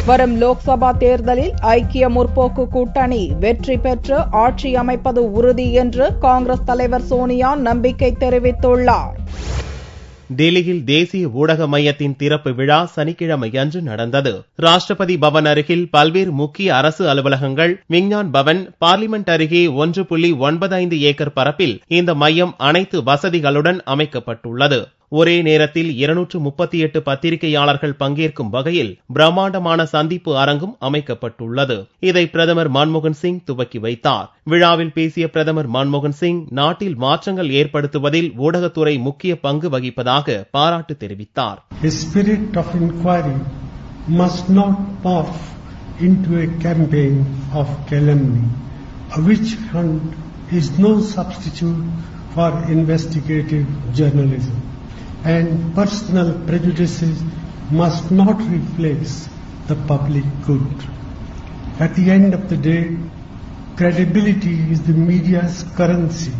வரும் லோக்சபா தேர்தலில் ஐக்கிய முற்போக்கு கூட்டணி வெற்றி பெற்று ஆட்சி அமைப்பது உறுதி என்று காங்கிரஸ் தலைவர் சோனியா நம்பிக்கை தெரிவித்துள்ளார். டெல்லியில் தேசிய ஊடக மையத்தின் திறப்பு விழா சனிக்கிழமையன்று நடந்தது. ராஷ்டிரபதி பவன் அருகில் பல்வேறு முக்கிய அரசு அலுவலகங்கள், விஞ்ஞான் பவன், பார்லிமெண்ட் அருகே 1.95 ஏக்கர் பரப்பில் இந்த மையம் அனைத்து வசதிகளுடன் அமைக்கப்பட்டுள்ளது. ஒரே நேரத்தில் 238 பத்திரிகையாளர்கள் பங்கேற்கும் வகையில் பிரம்மாண்டமான சந்திப்பு அரங்கும் அமைக்கப்பட்டுள்ளது. இதை பிரதமர் மன்மோகன் சிங் துவக்கி வைத்தார். விழாவில் பேசிய பிரதமர் மன்மோகன் சிங், நாட்டில் மாற்றங்கள் ஏற்படுத்துவதில் ஊடகத்துறை முக்கிய பங்கு வகிப்பதாக பாராட்டு தெரிவித்தார். The spirit of inquiry must not morph into a campaign of calumny. A witch hunt is no substitute for investigative journalism. And personal prejudices must not replace the public good. At the end of the day, credibility is the media's currency.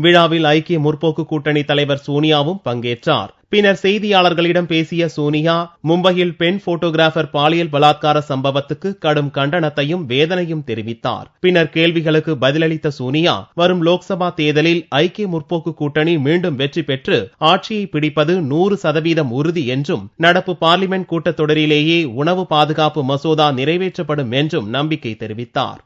விழாவில் ஐக்கிய முற்போக்கு கூட்டணி தலைவர் சோனியாவும் பங்கேற்றார். பின்னர் செய்தியாளர்களிடம் பேசிய சோனியா, மும்பையில் பெண் போட்டோகிராபர் பாலியல் பலாத்கார சம்பவத்துக்கு கடும் கண்டனத்தையும் வேதனையும் தெரிவித்தார். பின்னர் கேள்விகளுக்கு பதிலளித்த சோனியா, வரும் லோக்சபா தேர்தலில் ஐக்கிய முற்போக்கு கூட்டணி மீண்டும் வெற்றி பெற்று ஆட்சியை பிடிப்பது 100% உறுதி என்றும், நடப்பு பார்லிமெண்ட் கூட்டத்தொடரிலேயே உணவு பாதுகாப்பு மசோதா நிறைவேற்றப்படும் என்றும் நம்பிக்கை தெரிவித்தார்.